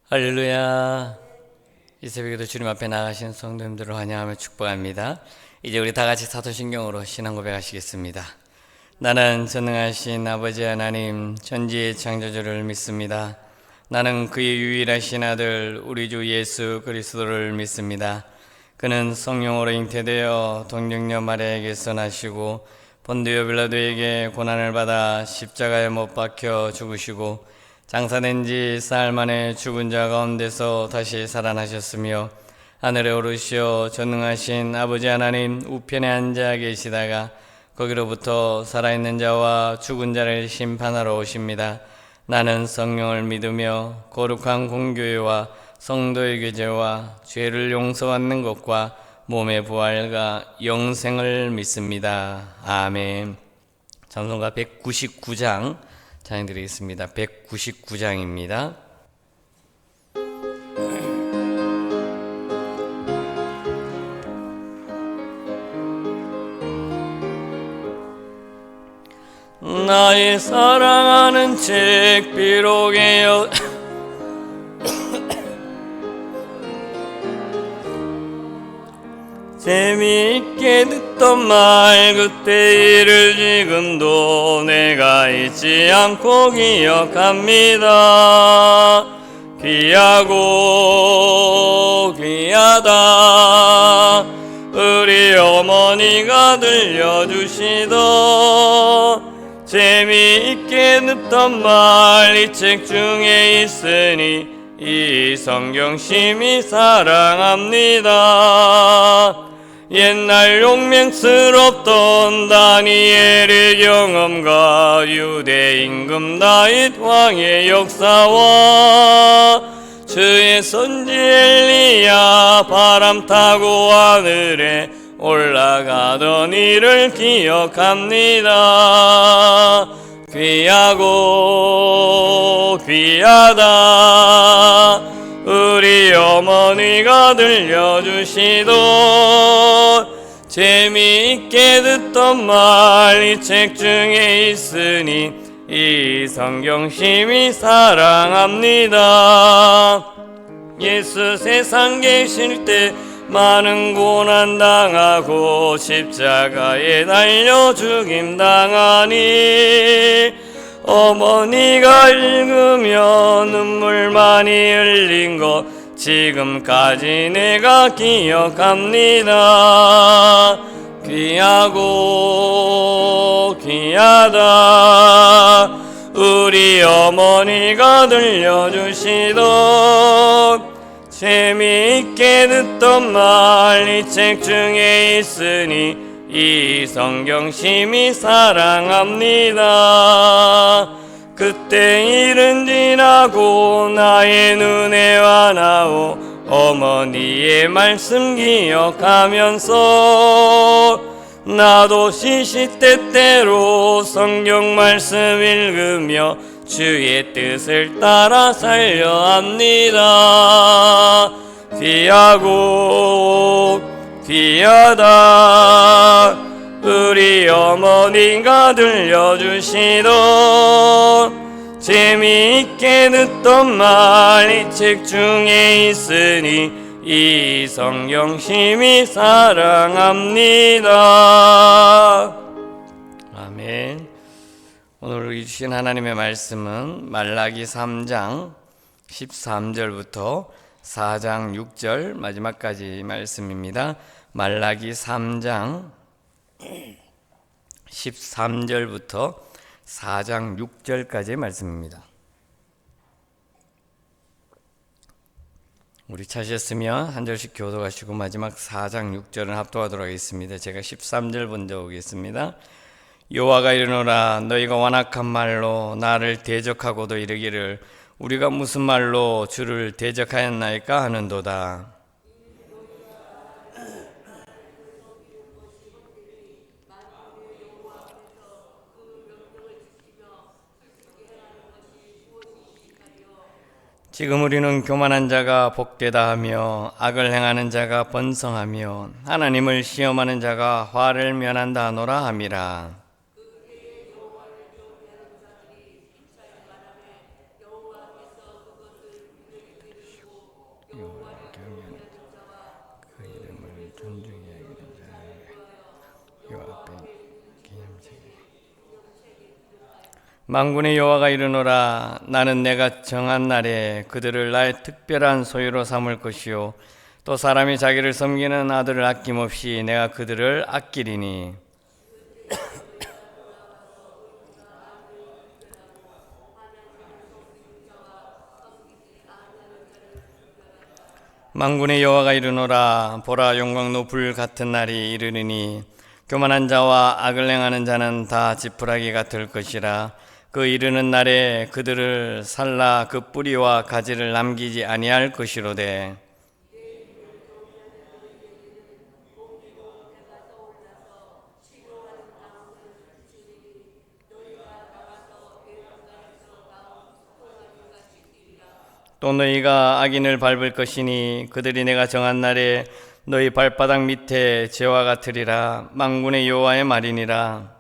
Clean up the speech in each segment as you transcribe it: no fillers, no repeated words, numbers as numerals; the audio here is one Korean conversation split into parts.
할렐루야. 이 새벽에도 주님 앞에 나가신 성도님들을 환영하며 축복합니다. 이제 우리 다 같이 사도신경으로 신앙 고백하시겠습니다. 나는 전능하신 아버지 하나님 천지의 창조주를 믿습니다. 나는 그의 유일하신 아들 우리 주 예수 그리스도를 믿습니다. 그는 성령으로 잉태되어 동정녀 마리아에게서 나시고 본디오 빌라도에게 고난을 받아 십자가에 못 박혀 죽으시고 장사된 지 사흘 만에 죽은 자 가운데서 다시 살아나셨으며 하늘에 오르시어 전능하신 아버지 하나님 우편에 앉아 계시다가 거기로부터 살아있는 자와 죽은 자를 심판하러 오십니다. 나는 성령을 믿으며 거룩한 공교회와 성도의 교제와 죄를 용서받는 것과 몸의 부활과 영생을 믿습니다. 아멘. 찬송가 199장 찬양드리겠습니다. 199장입니다. 나의 사랑하는 책 비록에요 재미있게 듣던 말 그때 일을 지금도 내가 잊지 않고 기억합니다. 귀하고 귀하다 우리 어머니가 들려주시던 재미있게 듣던 말 이 책 중에 있으니 이 성경 심히 사랑합니다. 옛날 용맹스럽던 다니엘의 경험과 유대 임금 다윗 왕의 역사와 주의 선지 엘리야 바람 타고 하늘에 올라가던 일을 기억합니다. 귀하고 귀하다 우리 어머니가 들려주시던 재미있게 듣던 말 이 책 중에 있으니 이 성경 심히 사랑합니다. 예수 세상 계실 때 많은 고난 당하고 십자가에 달려 죽임 당하니 어머니가 읽으며 눈물 많이 흘린 것 지금까지 내가 기억합니다. 귀하고 귀하다 우리 어머니가 들려주시던 재미있게 듣던 말 이 책 중에 있으니 이 성경 심히 사랑합니다. 그때 일은 지나고 나의 눈에 와나오 어머니의 말씀 기억하면서 나도 시시때때로 성경 말씀 읽으며 주의 뜻을 따라 살려 합니다. 귀하고 귀하다 우리 어머니가 들려주시던 재미있게 듣던 말 이 책 중에 있으니 이 성경 심히 사랑합니다. 아멘. 오늘 우리 주신 하나님의 말씀은 말라기 3장 13절부터 4장 6절 마지막까지 말씀입니다. 말라기 3장 13절부터 4장 6절까지의 말씀입니다. 우리 찾으셨으면 한 절씩 교독하시고 마지막 4장 6절은 합독하도록 하겠습니다. 제가 13절 먼저 오겠습니다. 여호와가 이르노라 너희가 완악한 말로 나를 대적하고도 이르기를 우리가 무슨 말로 주를 대적하였나이까 하는도다. 지금 우리는 교만한 자가 복되다 하며 악을 행하는 자가 번성하며 하나님을 시험하는 자가 화를 면한다 하노라 함이라. 만군의 여호와가 이르노라. 나는 내가 정한 날에 그들을 나의 특별한 소유로 삼을 것이요 또 사람이 자기를 섬기는 아들을 아낌없이 내가 그들을 아끼리니 만군의 여호와가 이르노라. 보라, 용광로 불 같은 날이 이르리니 교만한 자와 악을 행하는 자는 다 지푸라기가 될 것이라. 그 이르는 날에 그들을 살라 그 뿌리와 가지를 남기지 아니할 것이로되 또 너희가 악인을 밟을 것이니 그들이 내가 정한 날에 너희 발바닥 밑에 재와 같으리라. 만군의 여호와의 말이니라.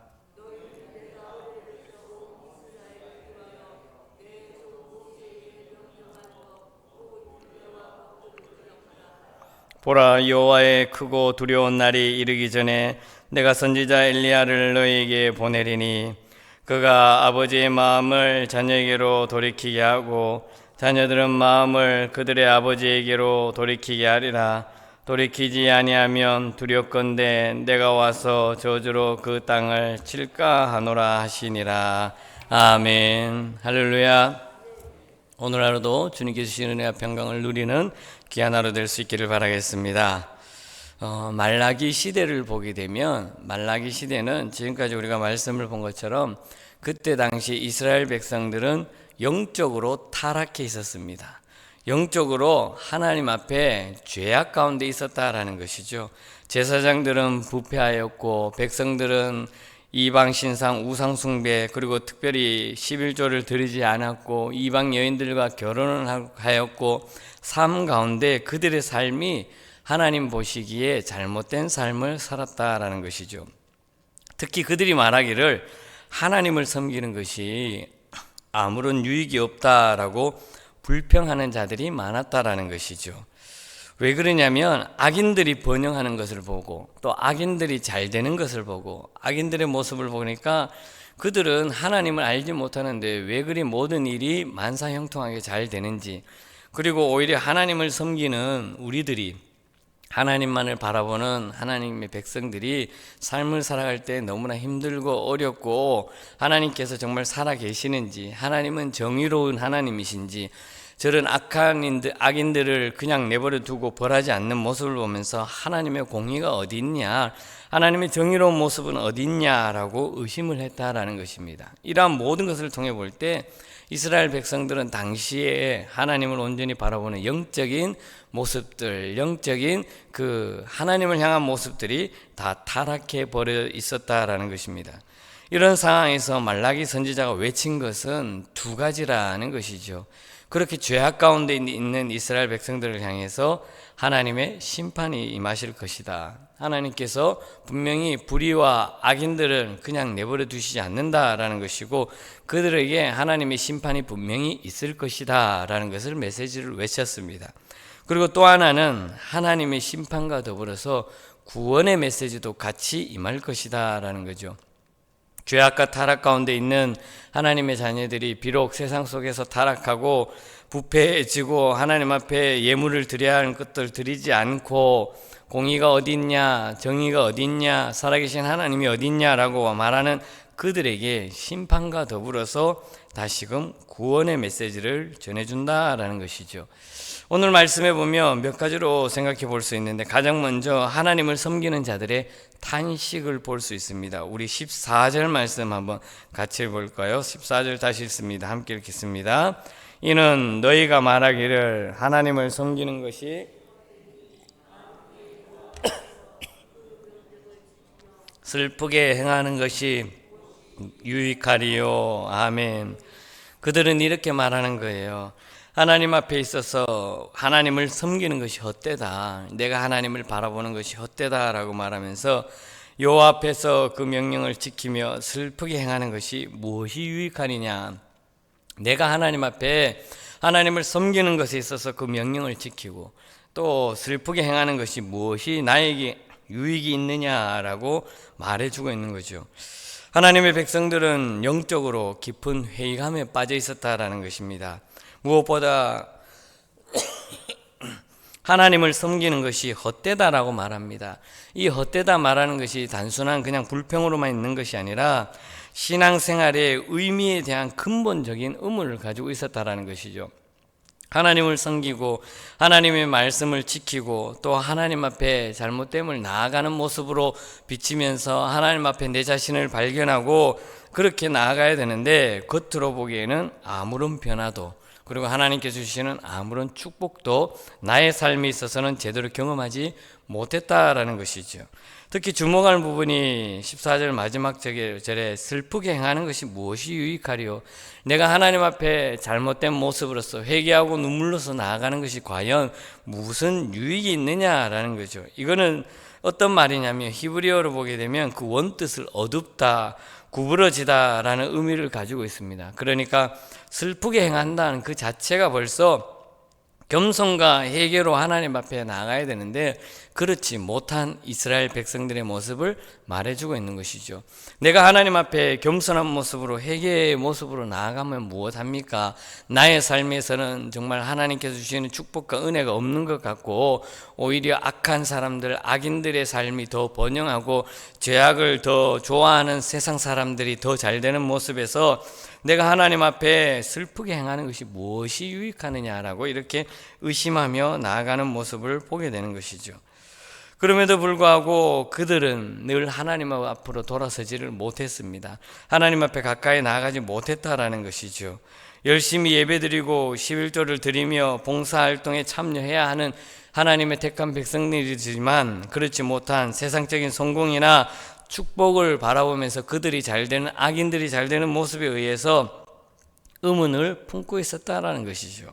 보라, 여호와의 크고 두려운 날이 이르기 전에 내가 선지자 엘리야를 너희에게 보내리니 그가 아버지의 마음을 자녀에게로 돌이키게 하고 자녀들은 마음을 그들의 아버지에게로 돌이키게 하리라. 돌이키지 아니하면 두렵건대 내가 와서 저주로 그 땅을 칠까 하노라 하시니라. 아멘. 할렐루야. 오늘 하루도 주님께서 주시는 은혜와 평강을 누리는 귀한 하루 될 수 있기를 바라겠습니다. 말라기 시대를 보게 되면 말라기 시대는 지금까지 우리가 말씀을 본 것처럼 그때 당시 이스라엘 백성들은 영적으로 타락해 있었습니다. 영적으로 하나님 앞에 죄악 가운데 있었다라는 것이죠. 제사장들은 부패하였고 백성들은 이방 신상 우상 숭배 그리고 특별히 11조를 드리지 않았고 이방 여인들과 결혼을 하였고 삶 가운데 그들의 삶이 하나님 보시기에 잘못된 삶을 살았다라는 것이죠. 특히 그들이 말하기를 하나님을 섬기는 것이 아무런 유익이 없다라고 불평하는 자들이 많았다라는 것이죠. 왜 그러냐면 악인들이 번영하는 것을 보고 또 악인들이 잘 되는 것을 보고 악인들의 모습을 보니까 그들은 하나님을 알지 못하는데 왜 그리 모든 일이 만사형통하게 잘 되는지, 그리고 오히려 하나님을 섬기는 우리들이, 하나님만을 바라보는 하나님의 백성들이 삶을 살아갈 때 너무나 힘들고 어렵고 하나님께서 정말 살아 계시는지, 하나님은 정의로운 하나님이신지, 저런 악인들을 그냥 내버려 두고 벌하지 않는 모습을 보면서 하나님의 공의가 어디 있냐, 하나님의 정의로운 모습은 어디 있냐라고 의심을 했다라는 것입니다. 이러한 모든 것을 통해 볼 때 이스라엘 백성들은 당시에 하나님을 온전히 바라보는 영적인 모습들, 영적인 그 하나님을 향한 모습들이 다 타락해 버려 있었다라는 것입니다. 이런 상황에서 말라기 선지자가 외친 것은 두 가지라는 것이죠. 그렇게 죄악 가운데 있는 이스라엘 백성들을 향해서 하나님의 심판이 임하실 것이다. 하나님께서 분명히 불의와 악인들을 그냥 내버려 두시지 않는다라는 것이고 그들에게 하나님의 심판이 분명히 있을 것이다 라는 것을 메시지를 외쳤습니다. 그리고 또 하나는 하나님의 심판과 더불어서 구원의 메시지도 같이 임할 것이다 라는 거죠. 죄악과 타락 가운데 있는 하나님의 자녀들이 비록 세상 속에서 타락하고 부패해지고 하나님 앞에 예물을 드려야 하는 것들 드리지 않고 공의가 어디 있냐, 정의가 어디 있냐, 살아계신 하나님이 어디 있냐라고 말하는 그들에게 심판과 더불어서 다시금 구원의 메시지를 전해준다라는 것이죠. 오늘 말씀해 보면 몇 가지로 생각해 볼 수 있는데, 가장 먼저 하나님을 섬기는 자들의 탄식을 볼 수 있습니다. 우리 14절 말씀 한번 같이 볼까요? 14절 다시 읽습니다. 함께 읽겠습니다. 이는 너희가 말하기를 하나님을 섬기는 것이 슬프게 행하는 것이 유익하리요. 아멘. 그들은 이렇게 말하는 거예요. 하나님 앞에 있어서 하나님을 섬기는 것이 헛되다, 내가 하나님을 바라보는 것이 헛되다라고 말하면서 여호와 앞에서 그 명령을 지키며 슬프게 행하는 것이 무엇이 유익하느냐, 내가 하나님 앞에 하나님을 섬기는 것에 있어서 그 명령을 지키고 또 슬프게 행하는 것이 무엇이 나에게 유익이 있느냐라고 말해주고 있는 거죠. 하나님의 백성들은 영적으로 깊은 회의감에 빠져 있었다라는 것입니다. 무엇보다 하나님을 섬기는 것이 헛되다라고 말합니다. 이 헛되다 말하는 것이 단순한 그냥 불평으로만 있는 것이 아니라 신앙생활의 의미에 대한 근본적인 의문을 가지고 있었다라는 것이죠. 하나님을 섬기고 하나님의 말씀을 지키고 또 하나님 앞에 잘못됨을 나아가는 모습으로 비치면서 하나님 앞에 내 자신을 발견하고 그렇게 나아가야 되는데, 겉으로 보기에는 아무런 변화도, 그리고 하나님께서 주시는 아무런 축복도 나의 삶에 있어서는 제대로 경험하지 못했다라는 것이죠. 특히 주목할 부분이 14절 마지막 절에 슬프게 행하는 것이 무엇이 유익하리요? 내가 하나님 앞에 잘못된 모습으로서 회개하고 눈물로서 나아가는 것이 과연 무슨 유익이 있느냐라는 거죠. 이거는 어떤 말이냐면 히브리어로 보게 되면 그 원뜻을 어둡다, 구부러지다라는 의미를 가지고 있습니다. 그러니까 슬프게 행한다는 그 자체가 벌써 겸손과 회개로 하나님 앞에 나가야 되는데 그렇지 못한 이스라엘 백성들의 모습을 말해주고 있는 것이죠. 내가 하나님 앞에 겸손한 모습으로 회개의 모습으로 나아가면 무엇합니까? 나의 삶에서는 정말 하나님께서 주시는 축복과 은혜가 없는 것 같고 오히려 악한 사람들, 악인들의 삶이 더 번영하고 죄악을 더 좋아하는 세상 사람들이 더 잘 되는 모습에서 내가 하나님 앞에 슬프게 행하는 것이 무엇이 유익하느냐라고 이렇게 의심하며 나아가는 모습을 보게 되는 것이죠. 그럼에도 불구하고 그들은 늘 하나님 앞으로 돌아서지를 못했습니다. 하나님 앞에 가까이 나아가지 못했다라는 것이죠. 열심히 예배드리고 11조를 드리며 봉사활동에 참여해야 하는 하나님의 택한 백성들이지만 그렇지 못한 세상적인 성공이나 축복을 바라보면서 그들이 잘 되는, 악인들이 잘 되는 모습에 의해서 의문을 품고 있었다라는 것이죠.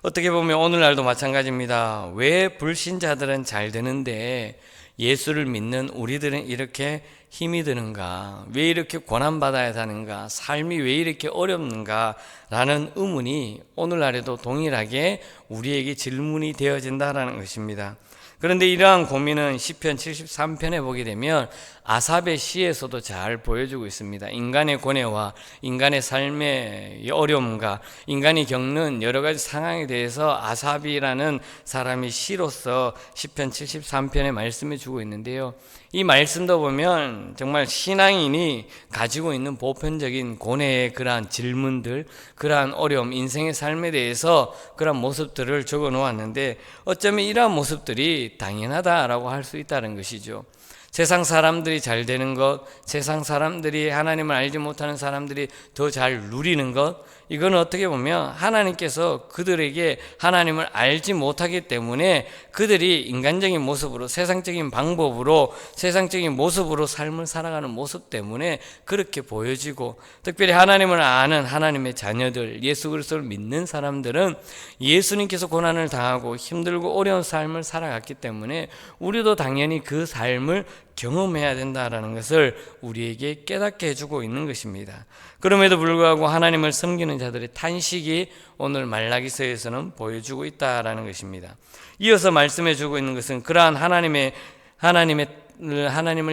어떻게 보면 오늘날도 마찬가지입니다. 왜 불신자들은 잘 되는데 예수를 믿는 우리들은 이렇게 힘이 드는가? 왜 이렇게 고난받아야 하는가? 삶이 왜 이렇게 어렵는가? 라는 의문이 오늘날에도 동일하게 우리에게 질문이 되어진다는 것입니다. 그런데 이러한 고민은 시편 73편에 보게 되면 아삽의 시에서도 잘 보여주고 있습니다. 인간의 고뇌와 인간의 삶의 어려움과 인간이 겪는 여러 가지 상황에 대해서 아삽이라는 사람이 시로서 시편 73편에 말씀해 주고 있는데요. 이 말씀도 보면 정말 신앙인이 가지고 있는 보편적인 고뇌의 그러한 질문들, 그러한 어려움, 인생의 삶에 대해서 그러한 모습들을 적어 놓았는데 어쩌면 이러한 모습들이 당연하다라고 할 수 있다는 것이죠. 세상 사람들이 잘 되는 것, 세상 사람들이 하나님을 알지 못하는 사람들이 더 잘 누리는 것, 이건 어떻게 보면 하나님께서 그들에게 하나님을 알지 못하기 때문에 그들이 인간적인 모습으로, 세상적인 방법으로, 세상적인 모습으로 삶을 살아가는 모습 때문에 그렇게 보여지고, 특별히 하나님을 아는 하나님의 자녀들, 예수 그리스도를 믿는 사람들은 예수님께서 고난을 당하고 힘들고 어려운 삶을 살아갔기 때문에 우리도 당연히 그 삶을 경험해야 된다라는 것을 우리에게 깨닫게 해주고 있는 것입니다. 그럼에도 불구하고 하나님을 섬기는 자들의 탄식이 오늘 말라기서에서는 보여주고 있다라는 것입니다. 이어서 말씀해주고 있는 것은 그러한 하나님을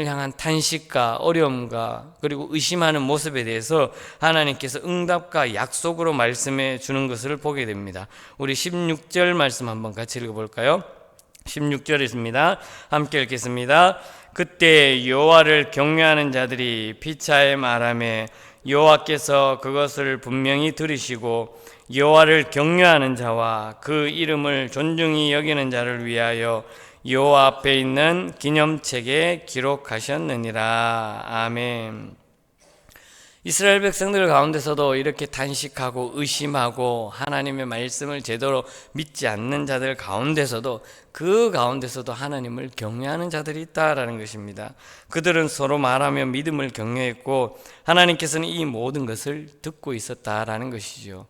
향한 탄식과 어려움과 그리고 의심하는 모습에 대해서 하나님께서 응답과 약속으로 말씀해 주는 것을 보게 됩니다. 우리 16절 말씀 한번 같이 읽어볼까요? 16절입니다. 함께 읽겠습니다. 그때 여호와를 경외하는 자들이 피차에 말하며 여호와께서 그것을 분명히 들으시고 여호와를 경외하는 자와 그 이름을 존중히 여기는 자를 위하여 여호와 앞에 있는 기념책에 기록하셨느니라. 아멘. 이스라엘 백성들 가운데서도 이렇게 탄식하고 의심하고 하나님의 말씀을 제대로 믿지 않는 자들 가운데서도 그 가운데서도 하나님을 경외하는 자들이 있다라는 것입니다. 그들은 서로 말하며 믿음을 경외했고 하나님께서는 이 모든 것을 듣고 있었다라는 것이죠.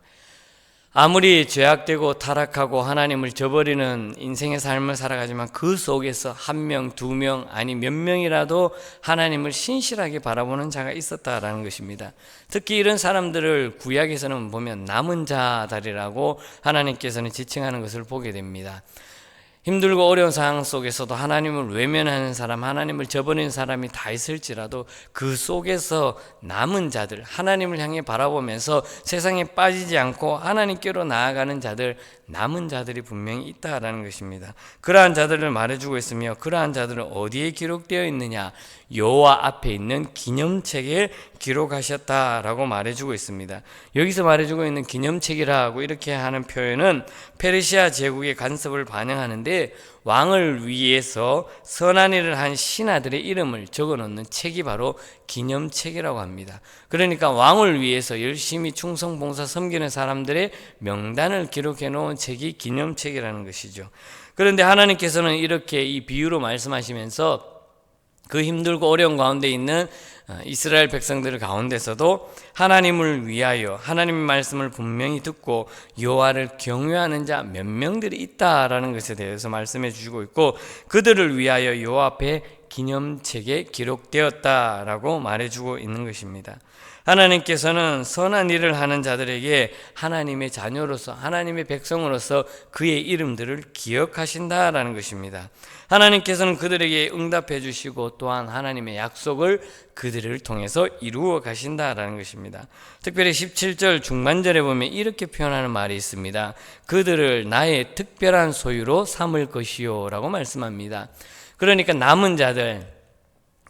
아무리 죄악되고 타락하고 하나님을 저버리는 인생의 삶을 살아가지만 그 속에서 한 명, 두 명, 아니 몇 명이라도 하나님을 신실하게 바라보는 자가 있었다라는 것입니다. 특히 이런 사람들을 구약에서는 보면 남은 자들이라고 하나님께서는 지칭하는 것을 보게 됩니다. 힘들고 어려운 상황 속에서도 하나님을 외면하는 사람, 하나님을 저버리는 사람이 다 있을지라도 그 속에서 남은 자들, 하나님을 향해 바라보면서 세상에 빠지지 않고 하나님께로 나아가는 자들, 남은 자들이 분명히 있다라는 것입니다. 그러한 자들을 말해주고 있으며, 그러한 자들은 어디에 기록되어 있느냐? 여호와 앞에 있는 기념책에 기록하셨다라고 말해주고 있습니다. 여기서 말해주고 있는 기념책이라고 이렇게 하는 표현은 페르시아 제국의 간섭을 반영하는데, 왕을 위해서 선한 일을 한 신하들의 이름을 적어놓는 책이 바로 기념책이라고 합니다. 그러니까 왕을 위해서 열심히 충성 봉사 섬기는 사람들의 명단을 기록해 놓은 책이 기념책이라는 것이죠. 그런데 하나님께서는 이렇게 이 비유로 말씀하시면서 그 힘들고 어려운 가운데 있는 이스라엘 백성들 가운데서도 하나님을 위하여 하나님의 말씀을 분명히 듣고 여호와를 경외하는 자 몇 명들이 있다라는 것에 대해서 말씀해 주시고 있고, 그들을 위하여 여호와 앞에 기념책에 기록되었다라고 말해주고 있는 것입니다. 하나님께서는 선한 일을 하는 자들에게 하나님의 자녀로서, 하나님의 백성으로서 그의 이름들을 기억하신다라는 것입니다. 하나님께서는 그들에게 응답해 주시고 또한 하나님의 약속을 그들을 통해서 이루어 가신다라는 것입니다. 특별히 17절 중반절에 보면 이렇게 표현하는 말이 있습니다. 그들을 나의 특별한 소유로 삼을 것이요 라고 말씀합니다. 그러니까 남은 자들,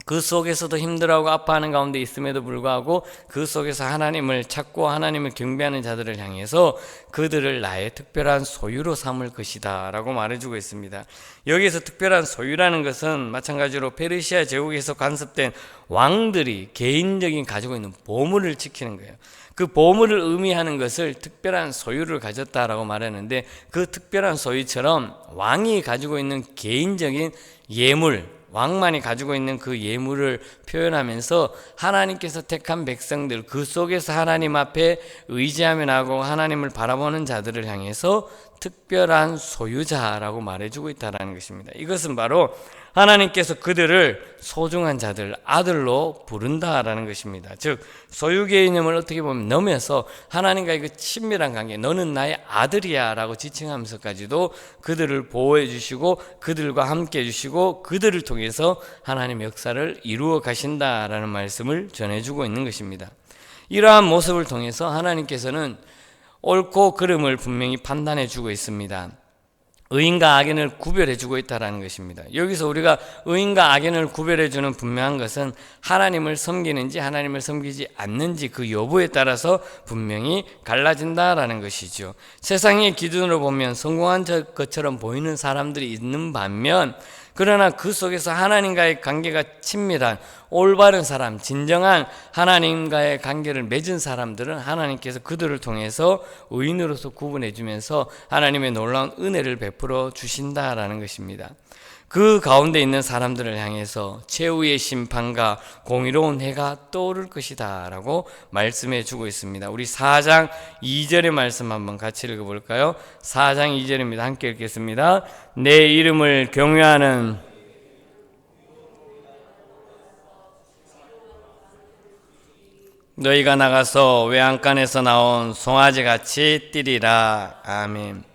그 속에서도 힘들어하고 아파하는 가운데 있음에도 불구하고 그 속에서 하나님을 찾고 하나님을 경배하는 자들을 향해서 그들을 나의 특별한 소유로 삼을 것이다 라고 말해주고 있습니다. 여기에서 특별한 소유라는 것은 마찬가지로 페르시아 제국에서 간섭된 왕들이 개인적인 가지고 있는 보물을 지키는 거예요. 그 보물을 의미하는 것을 특별한 소유를 가졌다라고 말하는데, 그 특별한 소유처럼 왕이 가지고 있는 개인적인 예물, 왕만이 가지고 있는 그 예물을 표현하면서 하나님께서 택한 백성들, 그 속에서 하나님 앞에 의지하며 나가고 하나님을 바라보는 자들을 향해서 특별한 소유자라고 말해주고 있다는 것입니다. 이것은 바로 하나님께서 그들을 소중한 자들, 아들로 부른다라는 것입니다. 즉 소유 개념을 어떻게 보면 넘어서 하나님과의 그 친밀한 관계, 너는 나의 아들이야 라고 지칭하면서까지도 그들을 보호해 주시고 그들과 함께 해 주시고 그들을 통해서 하나님의 역사를 이루어 가신다라는 말씀을 전해주고 있는 것입니다. 이러한 모습을 통해서 하나님께서는 옳고 그름을 분명히 판단해 주고 있습니다. 의인과 악인을 구별해 주고 있다는 것입니다. 여기서 우리가 의인과 악인을 구별해 주는 분명한 것은 하나님을 섬기는지 하나님을 섬기지 않는지 그 여부에 따라서 분명히 갈라진다라는 것이죠. 세상의 기준으로 보면 성공한 것처럼 보이는 사람들이 있는 반면, 그러나 그 속에서 하나님과의 관계가 친밀한 올바른 사람, 진정한 하나님과의 관계를 맺은 사람들은 하나님께서 그들을 통해서 의인으로서 구분해 주면서 하나님의 놀라운 은혜를 베풀어 주신다라는 것입니다. 그 가운데 있는 사람들을 향해서 최후의 심판과 공의로운 해가 떠오를 것이다 라고 말씀해 주고 있습니다. 우리 4장 2절의 말씀 한번 같이 읽어볼까요? 4장 2절입니다. 함께 읽겠습니다. 내 이름을 경외하는 너희가 나가서 외양간에서 나온 송아지같이 뛰리라. 아멘.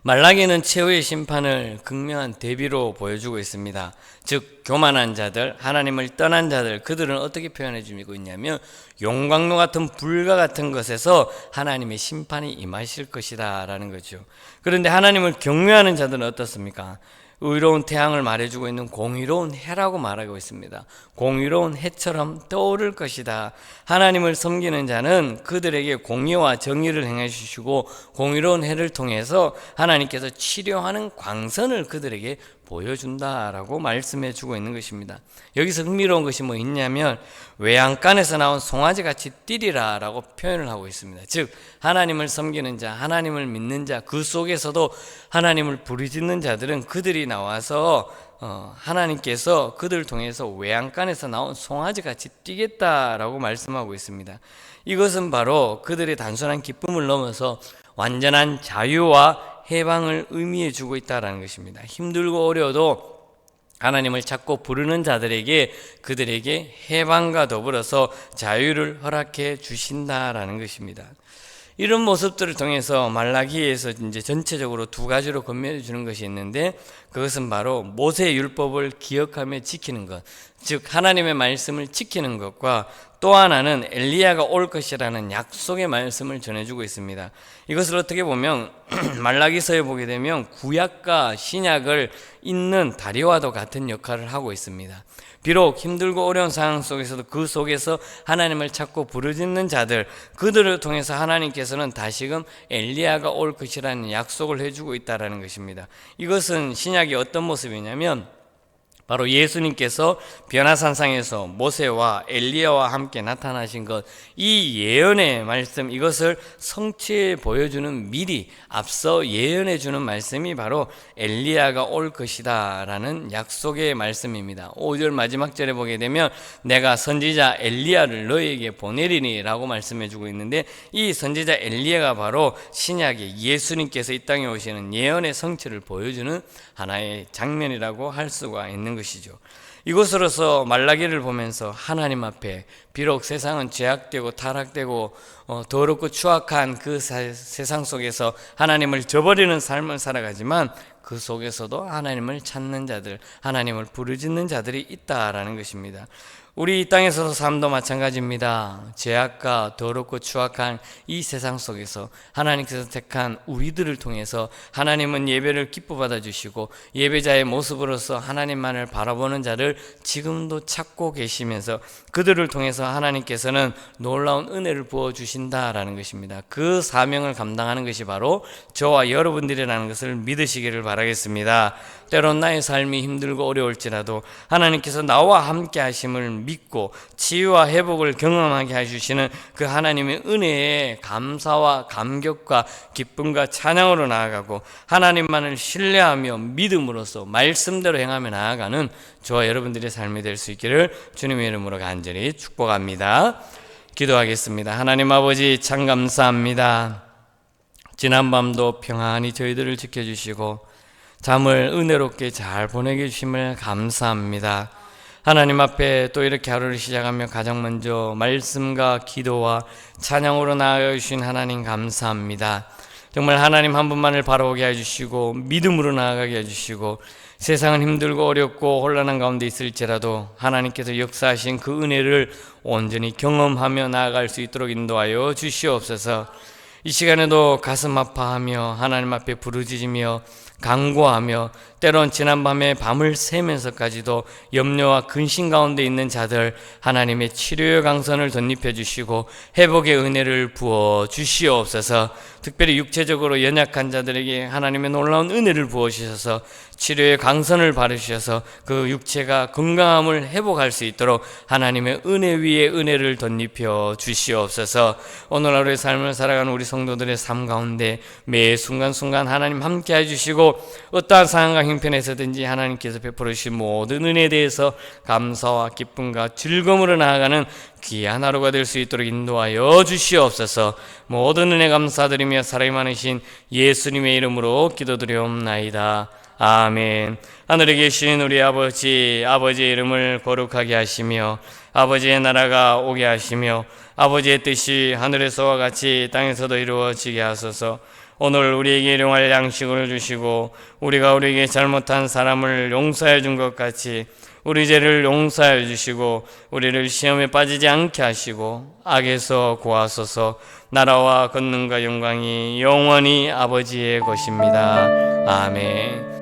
말라기는 최후의 심판을 극명한 대비로 보여주고 있습니다. 즉 교만한 자들, 하나님을 떠난 자들, 그들은 어떻게 표현해 주고 있냐면 용광로 같은 불과 같은 것에서 하나님의 심판이 임하실 것이다 라는 거죠. 그런데 하나님을 경외하는 자들은 어떻습니까? 의로운 태양을 말해주고 있는 공의로운 해라고 말하고 있습니다. 공의로운 해처럼 떠오를 것이다. 하나님을 섬기는 자는 그들에게 공의와 정의를 행해 주시고 공의로운 해를 통해서 하나님께서 치료하는 광선을 그들에게 보여준다라고 말씀해 주고 있는 것입니다. 여기서 흥미로운 것이 뭐 있냐면 외양간에서 나온 송아지같이 뛰리라 라고 표현을 하고 있습니다. 즉 하나님을 섬기는 자, 하나님을 믿는 자, 그 속에서도 하나님을 부르짖는 자들은 그들이 나와서 하나님께서 그들을 통해서 외양간에서 나온 송아지같이 뛰겠다라고 말씀하고 있습니다. 이것은 바로 그들의 단순한 기쁨을 넘어서 완전한 자유와 해방을 의미해 주고 있다는 것입니다. 힘들고 어려워도 하나님을 찾고 부르는 자들에게 그들에게 해방과 더불어서 자유를 허락해 주신다라는 것입니다. 이런 모습들을 통해서 말라기에서 이제 전체적으로 두 가지로 건면해 주는 것이 있는데, 그것은 바로 모세의 율법을 기억하며 지키는 것, 즉 하나님의 말씀을 지키는 것과 또 하나는 엘리야가 올 것이라는 약속의 말씀을 전해주고 있습니다. 이것을 어떻게 보면 말라기서에 보게 되면 구약과 신약을 잇는 다리와도 같은 역할을 하고 있습니다. 비록 힘들고 어려운 상황 속에서도 그 속에서 하나님을 찾고 부르짖는 자들, 그들을 통해서 하나님께서는 다시금 엘리야가 올 것이라는 약속을 해주고 있다는 것입니다. 이것은 신약이 어떤 모습이냐면 바로 예수님께서 변화산상에서 모세와 엘리야와 함께 나타나신 것, 이 예언의 말씀, 이것을 성취해 보여주는, 미리 앞서 예언해 주는 말씀이 바로 엘리야가 올 것이다 라는 약속의 말씀입니다. 5절 마지막 절에 보게 되면 내가 선지자 엘리야를 너희에게 보내리니 라고 말씀해 주고 있는데, 이 선지자 엘리야가 바로 신약의 예수님께서 이 땅에 오시는 예언의 성취를 보여주는 하나의 장면이라고 할 수가 있는 것이죠. 이것으로서 말라기를 보면서 하나님 앞에 비록 세상은 죄악되고 타락되고 더럽고 추악한 그 세상 속에서 하나님을 저버리는 삶을 살아가지만 그 속에서도 하나님을 찾는 자들, 하나님을 부르짖는 자들이 있다라는 것입니다. 우리 이 땅에서도 삶도 마찬가지입니다. 죄악과 더럽고 추악한 이 세상 속에서 하나님께서 택한 우리들을 통해서 하나님은 예배를 기뻐 받아주시고 예배자의 모습으로서 하나님만을 바라보는 자를 지금도 찾고 계시면서 그들을 통해서 하나님께서는 놀라운 은혜를 부어주신다라는 것입니다. 그 사명을 감당하는 것이 바로 저와 여러분들이라는 것을 믿으시기를 바라겠습니다. 때론 나의 삶이 힘들고 어려울지라도 하나님께서 나와 함께 하심을 믿고 치유와 회복을 경험하게 해주시는 그 하나님의 은혜에 감사와 감격과 기쁨과 찬양으로 나아가고 하나님만을 신뢰하며 믿음으로써 말씀대로 행하며 나아가는 저와 여러분들의 삶이 될 수 있기를 주님의 이름으로 간절히 축복합니다. 기도하겠습니다. 하나님 아버지, 참 감사합니다. 지난밤도 평안히 저희들을 지켜주시고 잠을 은혜롭게 잘 보내게 주심을 감사합니다. 하나님 앞에 또 이렇게 하루를 시작하며 가장 먼저 말씀과 기도와 찬양으로 나아가 주신 하나님 감사합니다. 정말 하나님 한 분만을 바라보게 해주시고 믿음으로 나아가게 해주시고 세상은 힘들고 어렵고 혼란한 가운데 있을지라도 하나님께서 역사하신 그 은혜를 온전히 경험하며 나아갈 수 있도록 인도하여 주시옵소서. 이 시간에도 가슴 아파하며 하나님 앞에 부르짖으며 간구하며 때론 지난밤에 밤을 새면서까지도 염려와 근심 가운데 있는 자들, 하나님의 치료의 강선을 덧입혀 주시고 회복의 은혜를 부어 주시옵소서. 특별히 육체적으로 연약한 자들에게 하나님의 놀라운 은혜를 부어 주셔서 치료의 강선을 바르셔서 그 육체가 건강함을 회복할 수 있도록 하나님의 은혜 위에 은혜를 덧입혀 주시옵소서. 오늘 하루의 삶을 살아가는 우리 성도들의 삶 가운데 매 순간순간 하나님 함께 해주시고 어떠한 상황과 형편에서든지 하나님께서 베풀어 주신 모든 은혜에 대해서 감사와 기쁨과 즐거움으로 나아가는 귀한 하루가 될 수 있도록 인도하여 주시옵소서. 모든 은혜 감사드리며 사랑이 많으신 예수님의 이름으로 기도드리옵나이다. 아멘. 하늘에 계신 우리 아버지, 아버지의 이름을 거룩하게 하시며 아버지의 나라가 오게 하시며 아버지의 뜻이 하늘에서와 같이 땅에서도 이루어지게 하소서. 오늘 우리에게 일용할 양식을 주시고 우리가 우리에게 잘못한 사람을 용서해 준 것 같이 우리 죄를 용서해 주시고 우리를 시험에 빠지지 않게 하시고 악에서 구하소서. 나라와 권능과 영광이 영원히 아버지의 것입니다. 아멘.